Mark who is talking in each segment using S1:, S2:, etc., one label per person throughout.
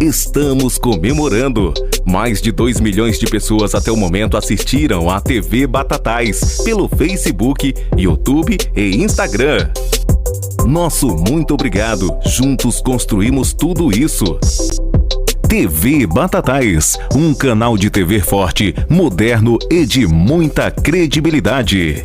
S1: Estamos comemorando! Mais de 2 milhões de pessoas até o momento assistiram à TV Batatais pelo Facebook, YouTube e Instagram. Nosso muito obrigado! Juntos construímos tudo isso! TV Batatais, um canal de TV forte, moderno e de muita credibilidade.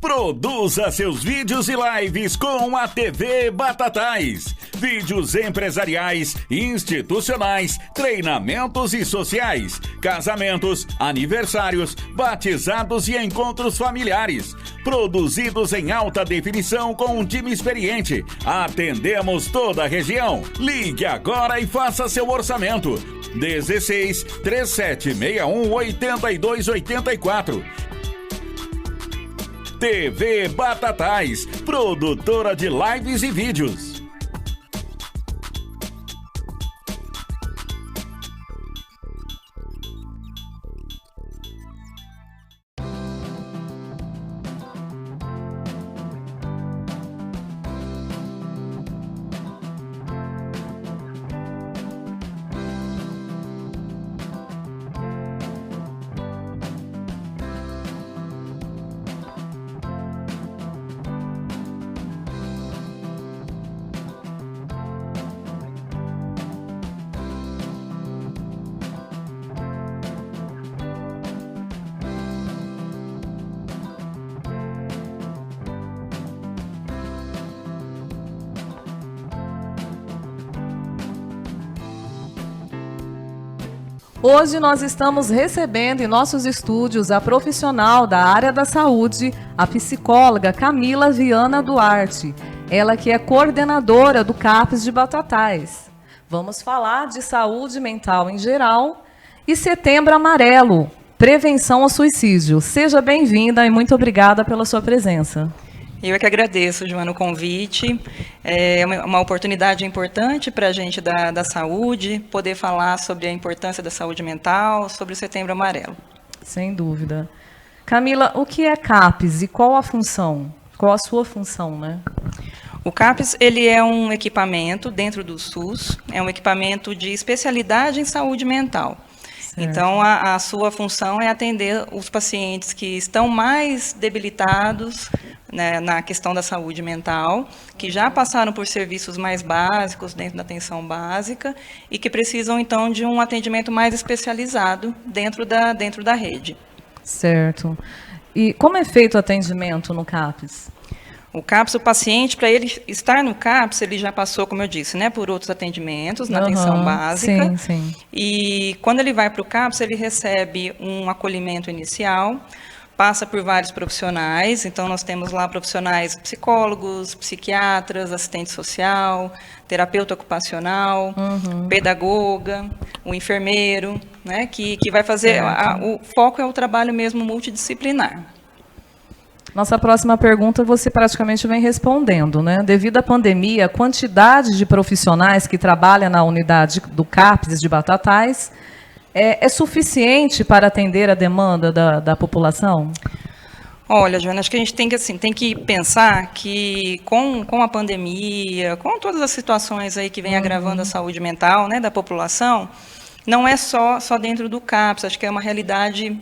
S2: Produza seus vídeos e lives com a TV Batatais. Vídeos empresariais, institucionais, treinamentos e sociais, casamentos, aniversários, batizados e encontros familiares. Produzidos em alta definição com um time experiente. Atendemos toda a região. Ligue agora e faça seu orçamento. 16 3761 8284. TV Batatais, produtora de lives e vídeos.
S3: Hoje nós estamos recebendo em nossos estúdios a profissional da área da saúde, a psicóloga Camila Viana Duarte. Ela que é coordenadora do CAPS de Batatais. Vamos falar de saúde mental em geral e Setembro Amarelo, prevenção ao suicídio. Seja bem-vinda e muito obrigada pela sua presença.
S4: Eu é que agradeço, Joana, o convite. É uma oportunidade importante para a gente da saúde, poder falar sobre a importância da saúde mental, sobre o Setembro Amarelo.
S3: Sem dúvida. Camila, o que é CAPS e qual a função? Qual a sua função, né?
S4: O CAPS ele é um equipamento dentro do SUS, é um equipamento de especialidade em saúde mental. Certo. Então, a sua função é atender os pacientes que estão mais debilitados, né, na questão da saúde mental, que já passaram por serviços mais básicos dentro da atenção básica e que precisam, então, de um atendimento mais especializado dentro da rede.
S3: Certo. E como é feito o atendimento no CAPS?
S4: O CAPS, o paciente, para ele estar no CAPS, ele já passou, como eu disse, né, por outros atendimentos na atenção básica.
S3: Sim, sim.
S4: E quando ele vai para o CAPS, ele recebe um acolhimento inicial, passa por vários profissionais, então nós temos lá profissionais psicólogos, psiquiatras, assistente social, terapeuta ocupacional, pedagoga, o enfermeiro, né, que vai fazer, o foco é o trabalho mesmo multidisciplinar.
S3: Nossa próxima pergunta você praticamente vem respondendo, né? Devido à pandemia, a quantidade de profissionais que trabalham na unidade do CAPS de Batatais é suficiente para atender a demanda da população?
S4: Olha, Joana, acho que a gente tem que pensar que com a pandemia, com todas as situações aí que vem agravando a saúde mental, né, da população, não é só dentro do CAPS, acho que é uma realidade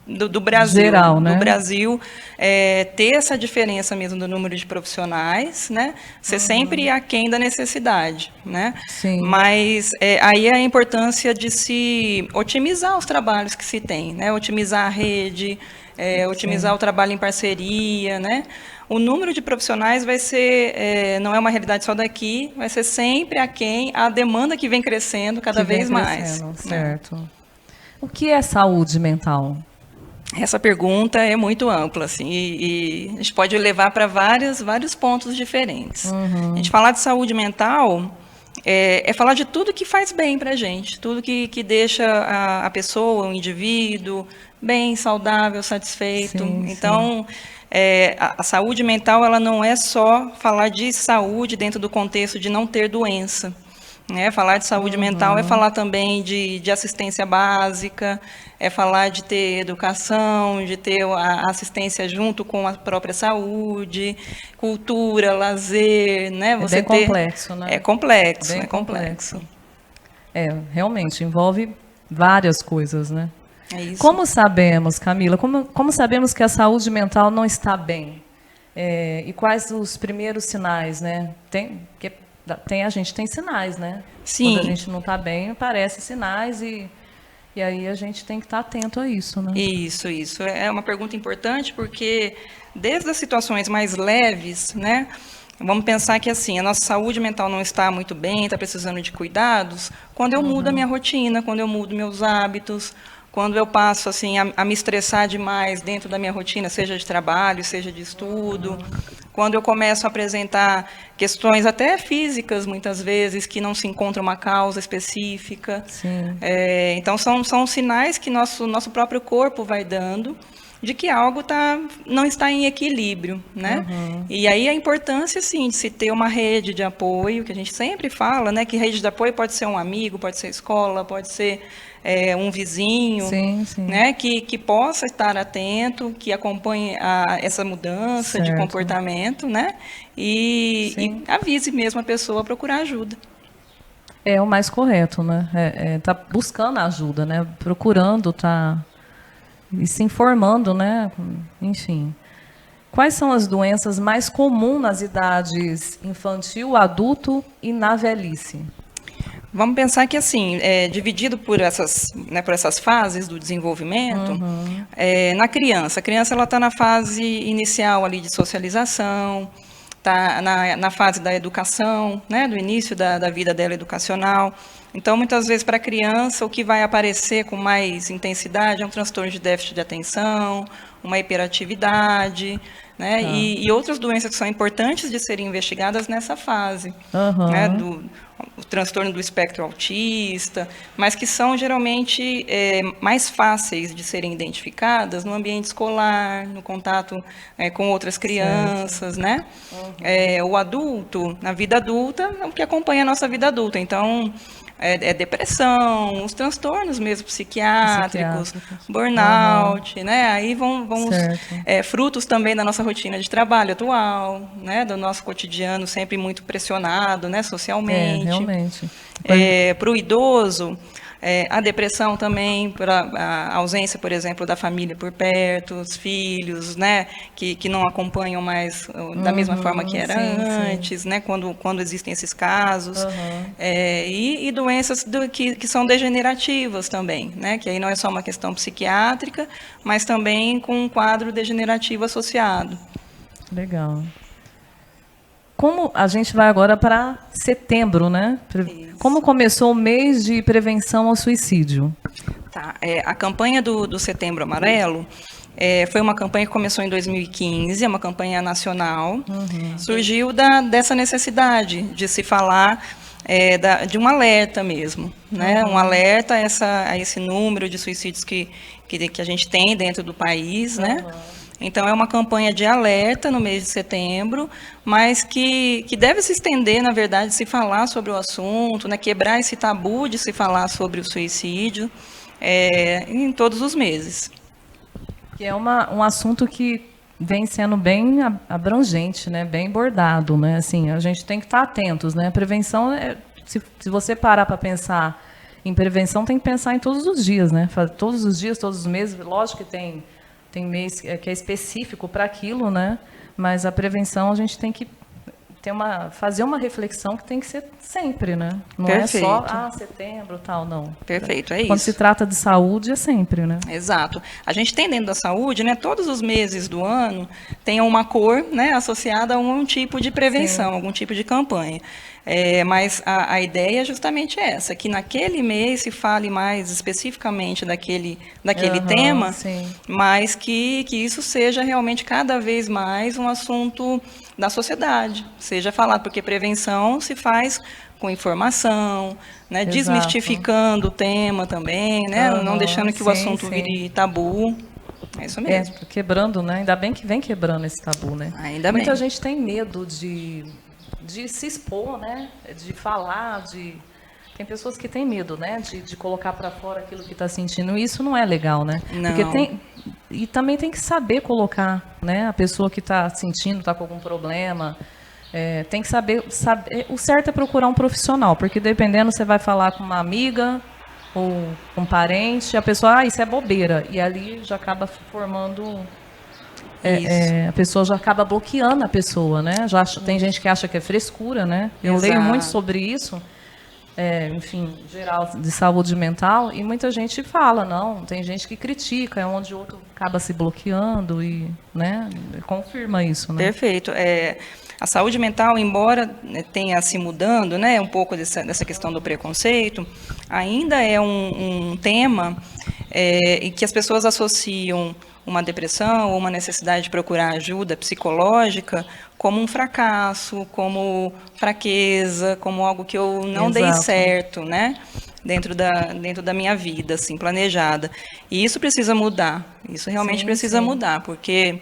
S4: do Brasil,
S3: geral, né?
S4: Do Brasil, ter essa diferença mesmo do número de profissionais, né? Ser sempre aquém da necessidade, né?
S3: Sim.
S4: Mas aí é a importância de se otimizar os trabalhos que se tem, né? Otimizar a rede, otimizar o trabalho em parceria, né? O número de profissionais vai ser, não é uma realidade só daqui, vai ser sempre aquém a demanda que vem crescendo cada vez mais.
S3: Certo. O que é saúde mental?
S4: Essa pergunta é muito ampla, assim, e a gente pode levar para vários pontos diferentes. A gente falar de saúde mental é falar de tudo que faz bem para a gente, tudo que deixa a pessoa, o indivíduo, bem, saudável, satisfeito.
S3: Sim,
S4: então, a saúde mental ela não é só falar de saúde dentro do contexto de não ter doença. Falar de saúde mental é falar também de assistência básica, é falar de ter educação, de ter a assistência junto com a própria saúde, cultura, lazer, né?
S3: Bem complexo, né?
S4: É complexo,
S3: Bem
S4: é complexo.
S3: Realmente, envolve várias coisas, né?
S4: É isso.
S3: Como sabemos, Camila, como sabemos que a saúde mental não está bem? E quais os primeiros sinais, né? A gente tem sinais, né?
S4: Sim.
S3: Quando a gente não está bem, aparecem sinais e aí a gente tem que estar atento a isso, né?
S4: Isso. É uma pergunta importante porque desde as situações mais leves, né? Vamos pensar que assim, a nossa saúde mental não está muito bem, está precisando de cuidados, quando eu mudo a minha rotina, quando eu mudo meus hábitos, quando eu passo assim, a me estressar demais dentro da minha rotina, seja de trabalho, seja de estudo, quando eu começo a apresentar questões até físicas, muitas vezes, que não se encontra uma causa específica.
S3: Sim.
S4: Então, são sinais que nosso próprio corpo vai dando de que algo não está em equilíbrio, né? E aí a importância, sim, de se ter uma rede de apoio, que a gente sempre fala, né? Que rede de apoio pode ser um amigo, pode ser escola, pode ser um vizinho,
S3: sim.
S4: né? Que possa estar atento, que acompanhe essa mudança de comportamento, né? E avise mesmo a pessoa a procurar ajuda.
S3: É o mais correto, né? Tá buscando ajuda, né? Procurando, e se informando, né? Enfim. Quais são as doenças mais comuns nas idades infantil, adulto e na velhice?
S4: Vamos pensar que, assim, dividido por essas fases do desenvolvimento, na criança. A criança ela está na fase inicial ali de socialização, está na fase da educação, né, do início da vida dela educacional. Então, muitas vezes, para a criança, o que vai aparecer com mais intensidade é um transtorno de déficit de atenção, uma hiperatividade, né, e outras doenças que são importantes de serem investigadas nessa fase, né, o transtorno do espectro autista, mas que são geralmente mais fáceis de serem identificadas no ambiente escolar, no contato com outras crianças, né? O adulto, na vida adulta, é o que acompanha a nossa vida adulta. Então, depressão, os transtornos mesmo psiquiátricos, burnout, né? Aí vão frutos também da nossa rotina de trabalho atual, né? Do nosso cotidiano sempre muito pressionado, né? Socialmente.
S3: Realmente.
S4: Para o idoso, a depressão também, a ausência, por exemplo, da família por perto, os filhos, né, que não acompanham mais da mesma forma que era antes, né, quando existem esses casos, e doenças que são degenerativas também, né, que aí não é só uma questão psiquiátrica, mas também com um quadro degenerativo associado.
S3: Legal. Como a gente vai agora para setembro, né?
S4: Isso.
S3: Como começou o mês de prevenção ao suicídio?
S4: A campanha do Setembro Amarelo, Foi uma campanha que começou em 2015, é uma campanha nacional. Surgiu dessa necessidade de se falar de um alerta mesmo, né? Um alerta a esse número de suicídios que a gente tem dentro do país, né? Então, é uma campanha de alerta no mês de setembro, mas que deve se estender, na verdade, se falar sobre o assunto, né? Quebrar esse tabu de se falar sobre o suicídio em todos os meses.
S3: Que é um assunto que vem sendo bem abrangente, né? Bem abordado, né? Assim, a gente tem que estar atentos, né? A prevenção, se você parar para pensar em prevenção, tem que pensar em todos os dias, né? Todos os dias, todos os meses. Lógico que tem mês que é específico para aquilo, né? Mas a prevenção a gente tem que fazer uma reflexão que tem que ser sempre, né? Não
S4: Perfeito.
S3: É só setembro, tal, não.
S4: Perfeito, é isso.
S3: Quando se trata de saúde, é sempre, né?
S4: Exato. A gente tem dentro da saúde, né? Todos os meses do ano tem uma cor, né? Associada a um tipo de prevenção, algum tipo de campanha. Mas a ideia é justamente essa, que naquele mês se fale mais especificamente daquele tema,
S3: sim.
S4: mas que isso seja realmente cada vez mais um assunto da sociedade, seja falado, porque prevenção se faz com informação, né, desmistificando o tema também, né, não deixando que o assunto vire tabu. É isso mesmo.
S3: Quebrando, né? Ainda bem que vem quebrando esse tabu, né?
S4: Ainda bem.
S3: Muita gente tem medo de se expor, né? De falar, Tem pessoas que têm medo, né? De colocar para fora aquilo que está sentindo. E isso não é legal, né?
S4: Não.
S3: Porque e também tem que saber colocar, né? A pessoa que está sentindo, está com algum problema. Tem que saber. O certo é procurar um profissional, porque dependendo, você vai falar com uma amiga ou um parente, a pessoa, isso é bobeira. E ali já acaba formando. A pessoa já acaba bloqueando a pessoa, né? Tem gente que acha que é frescura, né? Eu leio muito sobre isso, enfim, geral de saúde mental, e muita gente fala, não, tem gente que critica, onde o outro acaba se bloqueando e, né, confirma isso, né?
S4: Perfeito. A saúde mental, embora tenha se mudando, né, um pouco dessa questão do preconceito, ainda é um tema em que as pessoas associam uma depressão ou uma necessidade de procurar ajuda psicológica como um fracasso, como fraqueza, como algo que eu não dei certo, né? Dentro da minha vida, assim, planejada. E isso precisa mudar. Isso realmente precisa mudar, porque,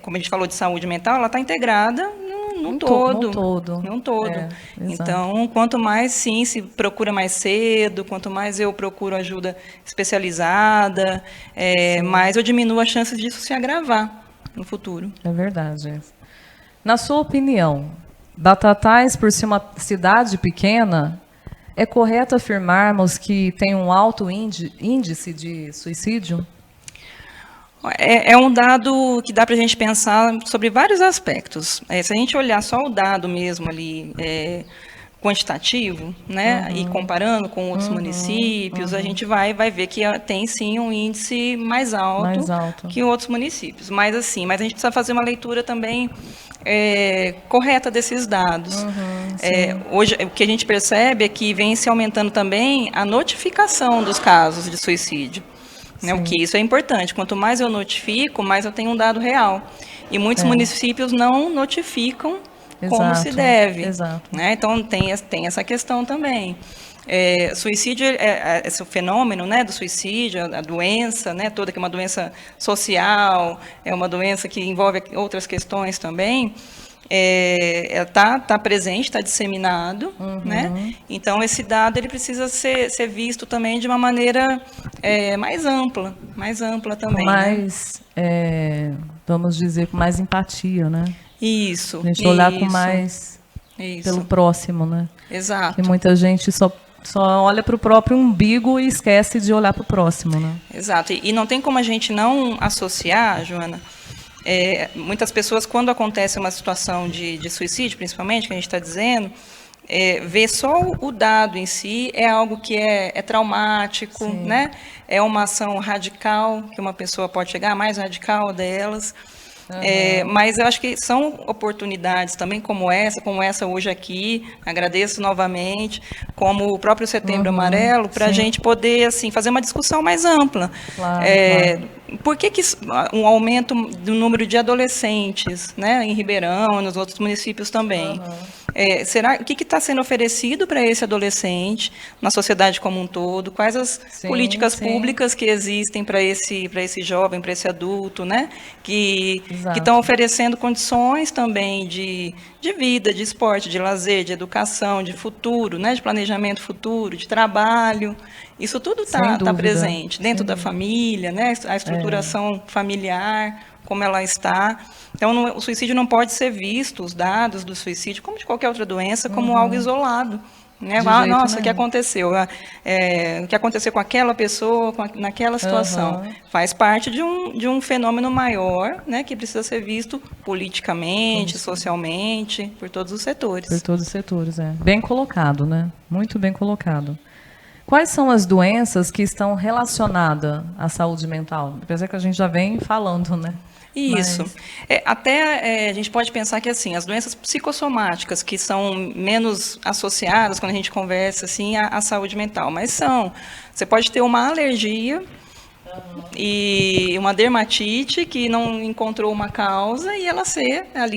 S4: como a gente falou de saúde mental, ela está integrada num todo. Então, quanto mais, se procura mais cedo, quanto mais eu procuro ajuda especializada, mais eu diminuo as chances disso se agravar no futuro.
S3: É verdade. Na sua opinião, Batatais, por ser uma cidade pequena, é correto afirmarmos que tem um alto índice de suicídio?
S4: É um dado que dá para a gente pensar sobre vários aspectos. Se a gente olhar só o dado mesmo ali, quantitativo, né, e comparando com outros municípios, a gente vai ver que tem sim um índice mais alto que outros municípios. Mas a gente precisa fazer uma leitura também correta desses dados. Hoje, o que a gente percebe é que vem se aumentando também a notificação dos casos de suicídio. O que isso é importante. Quanto mais eu notifico, mais eu tenho um dado real. E muitos municípios não notificam como se deve. Né? Então, tem essa questão também. Suicídio, esse fenômeno, né, do suicídio, a doença, né, toda que é uma doença social, é uma doença que envolve outras questões também, está presente, está disseminado, né? Então esse dado ele precisa ser visto também de uma maneira mais ampla também.
S3: Mais, vamos dizer, com mais empatia, né?
S4: Isso.
S3: A gente olhar com mais pelo próximo, né?
S4: Exato.
S3: Porque muita gente só olha para o próprio umbigo e esquece de olhar para o próximo, né?
S4: Exato. E não tem como a gente não associar, Joana, muitas pessoas, quando acontece uma situação de suicídio, principalmente, que a gente está dizendo, ver só o dado em si é algo que é traumático, né? É uma ação radical, que uma pessoa pode chegar, a mais radical delas. Mas eu acho que são oportunidades também como essa hoje aqui, agradeço novamente, como o próprio Setembro Amarelo, para a gente poder assim, fazer uma discussão mais ampla.
S3: Claro.
S4: por que um aumento do número de adolescentes, né, em Ribeirão e nos outros municípios também? O que está sendo oferecido para esse adolescente na sociedade como um todo? Quais as políticas públicas que existem para esse jovem, para esse adulto, né? Que estão oferecendo condições também de vida, de esporte, de lazer, de educação, de futuro, né? De planejamento futuro, de trabalho. Isso tudo está presente dentro da família, né? A estruturação familiar, como ela está. Então, o suicídio não pode ser visto, os dados do suicídio, como de qualquer outra doença, como algo isolado. Né? Nossa, o que aconteceu? O que aconteceu com aquela pessoa, naquela situação? Faz parte de um fenômeno maior, né, que precisa ser visto politicamente, socialmente, por todos os setores.
S3: Por todos os setores, Bem colocado, né? Muito bem colocado. Quais são as doenças que estão relacionadas à saúde mental? Apesar que a gente já vem falando, né?
S4: Isso. A gente pode pensar que assim, as doenças psicossomáticas, que são menos associadas quando a gente conversa assim, à saúde mental, mas são. Você pode ter uma alergia e uma dermatite que não encontrou uma causa e ela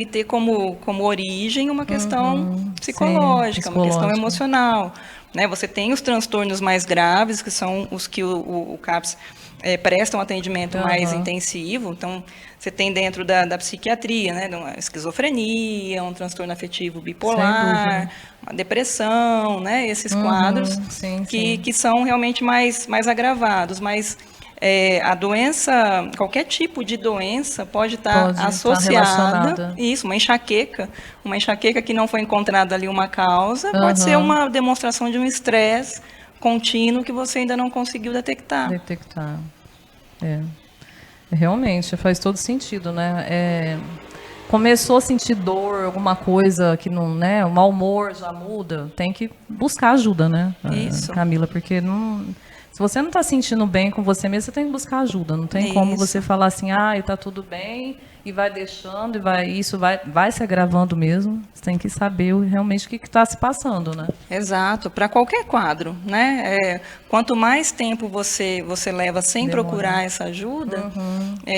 S4: ter como origem uma questão psicológica, uma questão emocional. Né? Você tem os transtornos mais graves, que são os que o CAPS presta um atendimento mais intensivo. Então, você tem dentro da psiquiatria, né, uma esquizofrenia, um transtorno afetivo bipolar, uma depressão, né, esses quadros que são realmente mais agravados. Mas a doença, qualquer tipo de doença pode estar associada, uma enxaqueca que não foi encontrada ali uma causa, pode ser uma demonstração de um estresse contínuo que você ainda não conseguiu detectar.
S3: Realmente, faz todo sentido, né? Começou a sentir dor, alguma coisa que não, né? O mau humor já muda, tem que buscar ajuda, né?
S4: Isso.
S3: Camila, porque se você não está sentindo bem com você mesmo, você tem que buscar ajuda. Não tem como você falar assim, está tudo bem, e vai deixando, isso vai se agravando mesmo. Você tem que saber realmente o que está se passando, né?
S4: Exato, para qualquer quadro, né? Quanto mais tempo você leva sem procurar essa ajuda,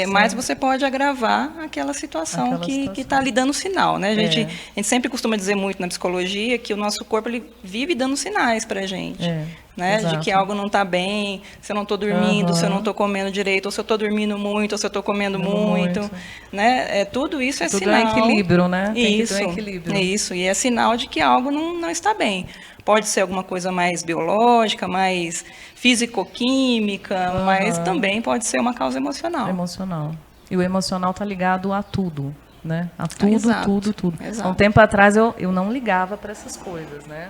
S4: mais você pode agravar aquela situação que está ali dando sinal, né? A gente sempre costuma dizer muito na psicologia que o nosso corpo ele vive dando sinais para a gente. Né, de que algo não está bem, se eu não estou dormindo, se eu não estou comendo direito, ou se eu estou dormindo muito, ou se eu estou comendo muito. Né? Tudo isso é
S3: tudo
S4: sinal.
S3: Tudo é equilíbrio, né? Tem
S4: isso,
S3: que ter um equilíbrio.
S4: Isso, e é sinal de que algo não está bem. Pode ser alguma coisa mais biológica, mais físico-química, mas também pode ser uma causa emocional.
S3: E o emocional está ligado a tudo, né? A tudo.
S4: Exato.
S3: Há um tempo atrás eu não ligava para essas coisas, né?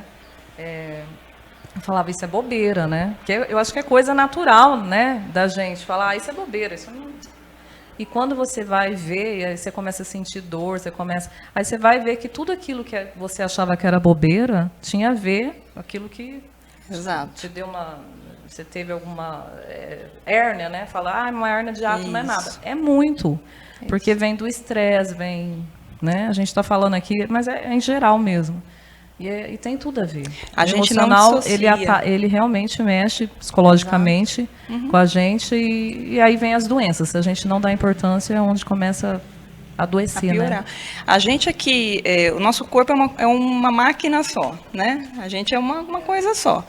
S3: Eu falava, isso é bobeira, né? Porque eu acho que é coisa natural, né? Da gente falar, isso é bobeira, isso não... E quando você vai ver, aí você começa a sentir dor, aí você vai ver que tudo aquilo que você achava que era bobeira tinha a ver com aquilo que te deu você teve alguma hérnia, né? Falar, uma hérnia de ato não é nada. É muito, porque vem do estresse, né? A gente está falando aqui, mas é em geral mesmo. E tem tudo a ver.
S4: A gente
S3: emocional,
S4: não dissocia.
S3: ele realmente mexe psicologicamente com a gente e aí vem as doenças. Se a gente não dá importância, é onde começa a adoecer, né?
S4: A gente aqui, o nosso corpo é uma máquina só, né? A gente é uma coisa só.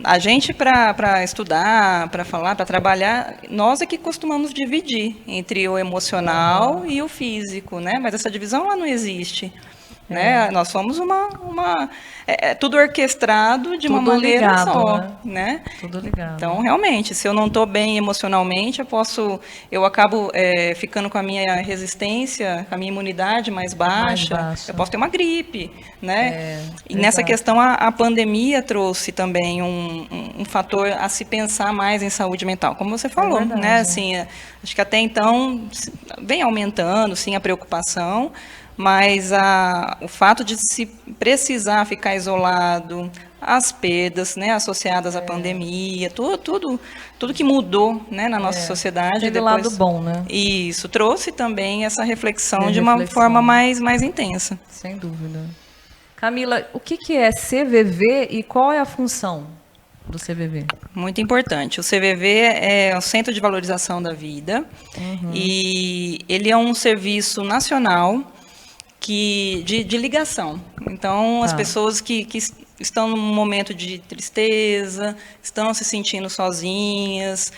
S4: A gente, para estudar, para falar, para trabalhar, nós é que costumamos dividir entre o emocional e o físico, né? Mas essa divisão lá não existe. Né? Nós somos tudo orquestrado de uma maneira ligado, só, né?
S3: Tudo ligado.
S4: Então, realmente, se eu não estou bem emocionalmente, eu acabo ficando com a minha resistência, com a minha imunidade mais baixa. Eu posso ter uma gripe, né? E nessa questão a pandemia trouxe também um fator a se pensar mais em saúde mental, como você falou, né? Assim, acho que até então vem aumentando, sim, a preocupação. Mas o fato de se precisar ficar isolado, as perdas, né, associadas à pandemia, tudo que mudou, né, na nossa sociedade.
S3: Teve lado bom, né?
S4: Isso, trouxe também essa reflexão de uma forma mais intensa.
S3: Sem dúvida. Camila, o que é CVV e qual é a função? do CVV?
S4: Muito importante. O CVV é o Centro de Valorização da Vida, e ele é um serviço nacional de ligação. Então, as pessoas que estão num momento de tristeza, estão se sentindo sozinhas,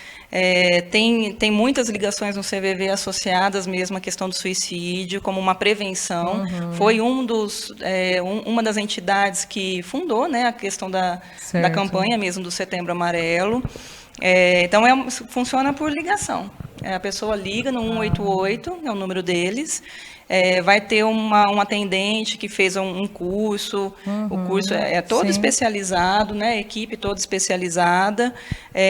S4: tem muitas ligações no CVV associadas mesmo à questão do suicídio, como uma prevenção. Foi uma das entidades que fundou, né, a questão da campanha mesmo do Setembro Amarelo. Então, funciona por ligação. A pessoa liga no 188, é o número deles. Vai ter um atendente que fez um curso, o curso é todo especializado, né, a equipe toda especializada,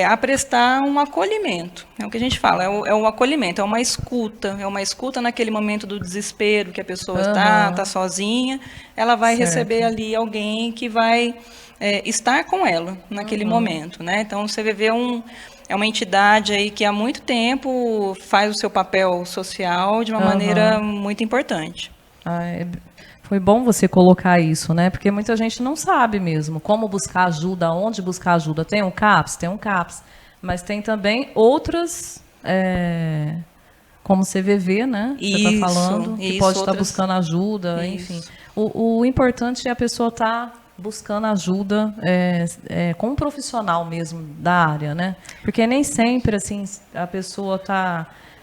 S4: a prestar um acolhimento. É o que a gente fala, é um acolhimento, é uma escuta naquele momento do desespero, que a pessoa está sozinha, ela vai receber ali alguém que vai estar com ela naquele momento, né? Então, o CVV é uma entidade aí que há muito tempo faz o seu papel social de uma maneira muito importante.
S3: Foi bom você colocar isso, né? Porque muita gente não sabe mesmo como buscar ajuda, onde buscar ajuda. Tem um CAPS, mas tem também outras, como CVV, né? Você está falando, que pode estar buscando ajuda, enfim. O importante é a pessoa estar buscando ajuda com um profissional mesmo da área, né? Porque nem sempre assim a pessoa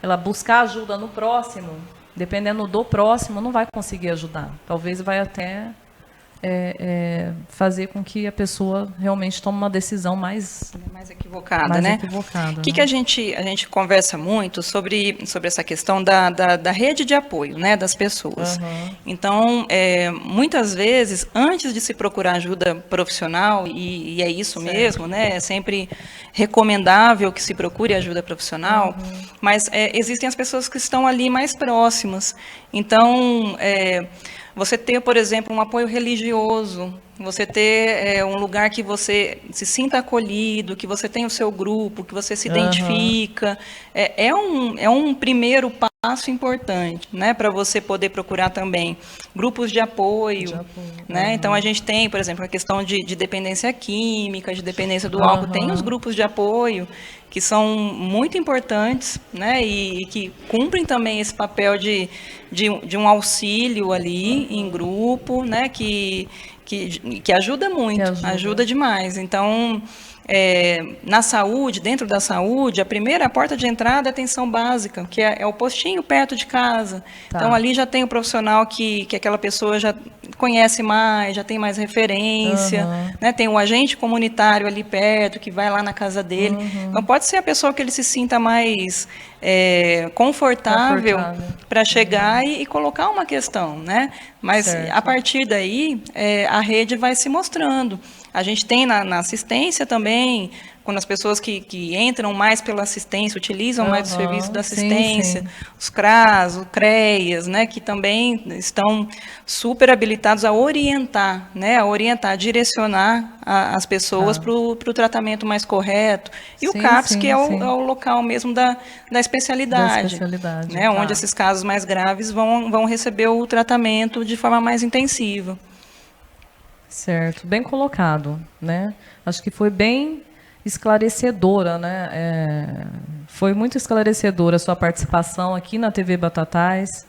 S3: ela buscar ajuda no próximo, dependendo do próximo, não vai conseguir ajudar. Talvez vai até fazer com que a pessoa realmente tome uma decisão mais
S4: equivocada, né? O que a gente conversa muito sobre essa questão da rede de apoio, né, das pessoas. Então, muitas vezes, antes de se procurar ajuda profissional, e é isso mesmo, né? É sempre recomendável que se procure ajuda profissional, mas existem as pessoas que estão ali mais próximas. Então, você ter, por exemplo, um apoio religioso, você ter um lugar que você se sinta acolhido, que você tem o seu grupo, que você se identifica, é um primeiro passo importante, né, para você poder procurar também grupos de apoio, né? Então, a gente tem, por exemplo, a questão de dependência química, de dependência do álcool, tem os grupos de apoio que são muito importantes, né, e que cumprem também esse papel de um auxílio ali em grupo, né, que ajuda muito, ajuda demais. Então, na saúde, dentro da saúde, a porta de entrada é a atenção básica, que é o postinho perto de casa. Então, ali já tem o profissional que aquela pessoa já conhece mais, já tem mais referência, né? Tem o agente comunitário ali perto, que vai lá na casa dele. Então, pode ser a pessoa que ele se sinta mais confortável para chegar e colocar uma questão, né? Mas, a partir daí, a rede vai se mostrando. A gente tem na assistência também, quando as pessoas que entram mais pela assistência, utilizam mais o serviço da assistência, os CRAS, o CREAS, né, que também estão super habilitados a orientar, né, a direcionar as pessoas para o tratamento mais correto. E o CAPS, que é o local mesmo da especialidade, né, onde esses casos mais graves vão receber o tratamento de forma mais intensiva.
S3: Certo, bem colocado, né? Acho que foi bem esclarecedora, né? Foi muito esclarecedora a sua participação aqui na TV Batatais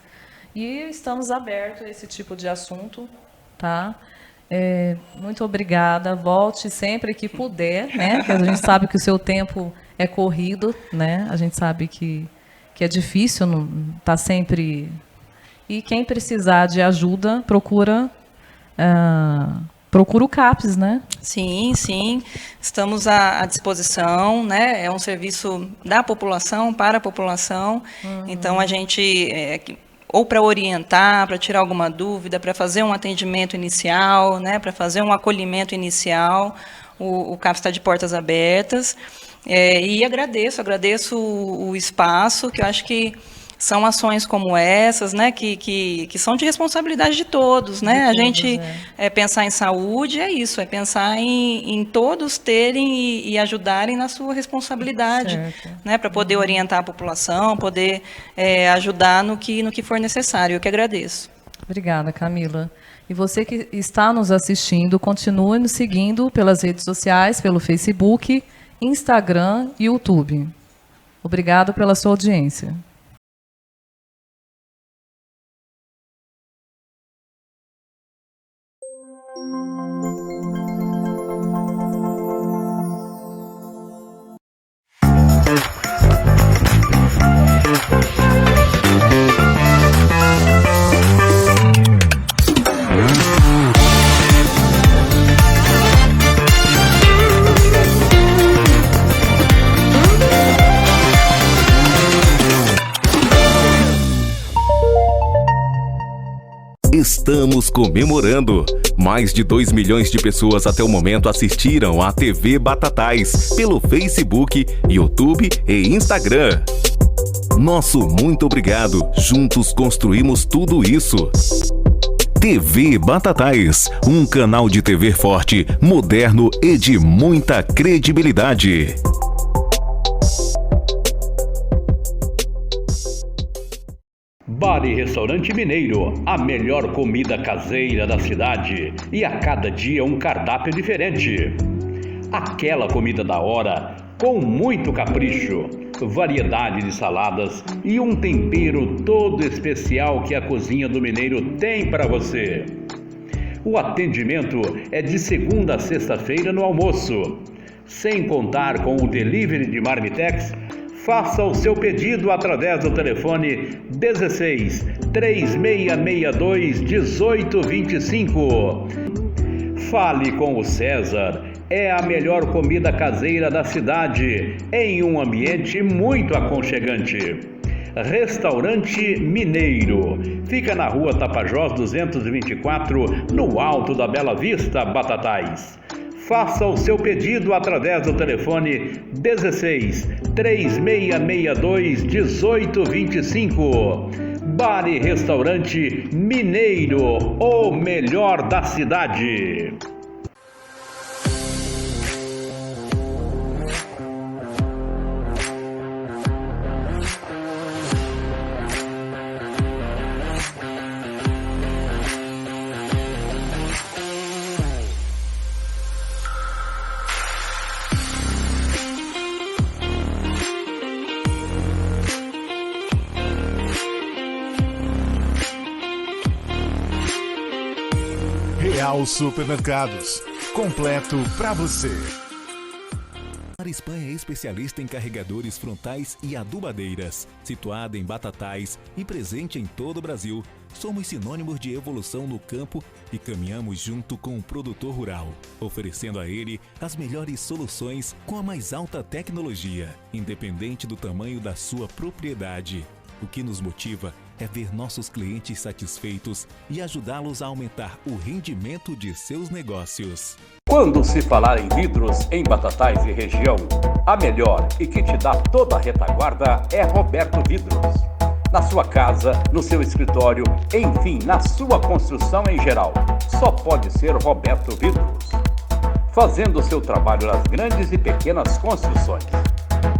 S3: e estamos abertos a esse tipo de assunto, tá? Muito obrigada, volte sempre que puder, né? Porque a gente sabe que o seu tempo é corrido, né? A gente sabe que é difícil, não tá sempre. E quem precisar de ajuda, procura o CAPS, né?
S4: Sim, estamos à disposição, né? É um serviço da população, para a população, então a gente, ou para orientar, para tirar alguma dúvida, para fazer um atendimento inicial, né? Para fazer um acolhimento inicial, o CAPS está de portas abertas, e agradeço o espaço, que eu acho que são ações como essas, né, que são de responsabilidade de todos, né? A gente pensar em saúde é isso, é pensar em todos terem e ajudarem na sua responsabilidade, né, para poder orientar a população, poder ajudar no que for necessário. Eu que agradeço.
S3: Obrigada, Camila. E você que está nos assistindo, continue nos seguindo pelas redes sociais, pelo Facebook, Instagram e YouTube. Obrigado pela sua audiência.
S1: Estamos comemorando! Mais de 2 milhões de pessoas até o momento assistiram à TV Batatais pelo Facebook, YouTube e Instagram. Nosso muito obrigado! Juntos construímos tudo isso. TV Batatais, um canal de TV forte, moderno e de muita credibilidade.
S5: Bar e Restaurante Mineiro, a melhor comida caseira da cidade e a cada dia um cardápio diferente. Aquela comida da hora, com muito capricho, variedade de saladas e um tempero todo especial que a cozinha do Mineiro tem para você. O atendimento é de segunda a sexta-feira no almoço. Sem contar com o delivery de Marmitex, faça o seu pedido através do telefone 16 3662 1825. Fale com o César. É a melhor comida caseira da cidade, em um ambiente muito aconchegante. Restaurante Mineiro. Fica na rua Tapajós 224, no alto da Bela Vista, Batatais. Faça o seu pedido através do telefone 16 3662 1825. Bar e Restaurante Mineiro, o melhor da cidade.
S6: Real Supermercados, completo para você.
S1: A Arispan é especialista em carregadores frontais e adubadeiras. Situada em Batatais e presente em todo o Brasil, somos sinônimos de evolução no campo e caminhamos junto com o produtor rural, oferecendo a ele as melhores soluções com a mais alta tecnologia, independente do tamanho da sua propriedade. O que nos motiva é ver nossos clientes satisfeitos e ajudá-los a aumentar o rendimento de seus negócios.
S5: Quando se falar em vidros em Batatais e região, a melhor e que te dá toda a retaguarda é Roberto Vidros. Na sua casa, no seu escritório, enfim, na sua construção em geral, só pode ser Roberto Vidros. Fazendo o seu trabalho nas grandes e pequenas construções.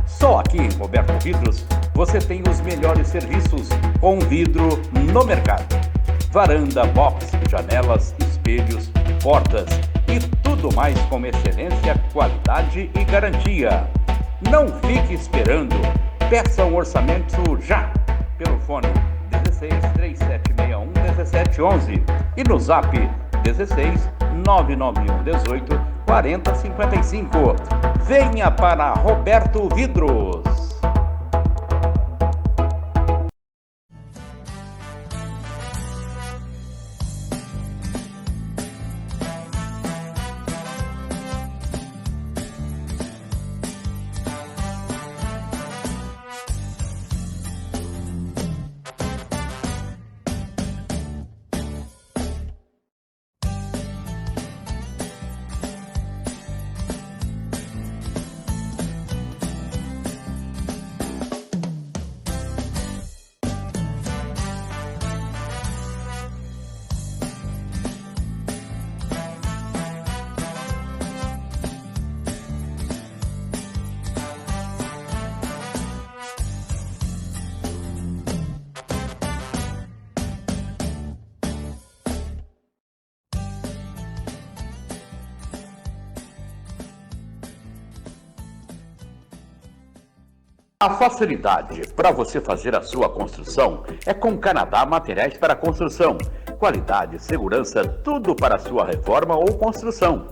S5: Só aqui em Roberto Vidros você tem os melhores serviços com vidro no mercado. Varanda, box, janelas, espelhos, portas e tudo mais com excelência, qualidade e garantia. Não fique esperando. Peça um orçamento já pelo fone 16 3761 1711 e no zap 16 991 18 40 55. Venha para Roberto Vidros. A facilidade para você fazer a sua construção é com Canadá Materiais para Construção. Qualidade, segurança, tudo para a sua reforma ou construção.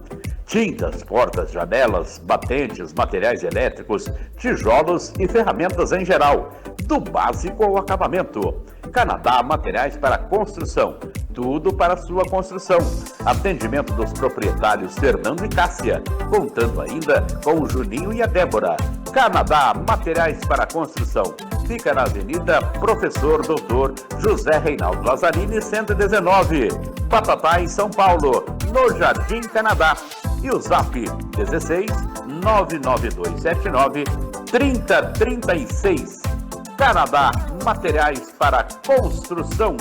S5: Tintas, portas, janelas, batentes, materiais elétricos, tijolos e ferramentas em geral, do básico ao acabamento. Canadá Materiais para Construção, tudo para a sua construção. Atendimento dos proprietários Fernando e Cássia, contando ainda com o Juninho e a Débora. Canadá Materiais para Construção, fica na Avenida Professor Doutor José Reinaldo Lazzarini, 119, Batatais, São Paulo, no Jardim Canadá. E o Zap 16 99279 3036. Canadá Materiais para Construção.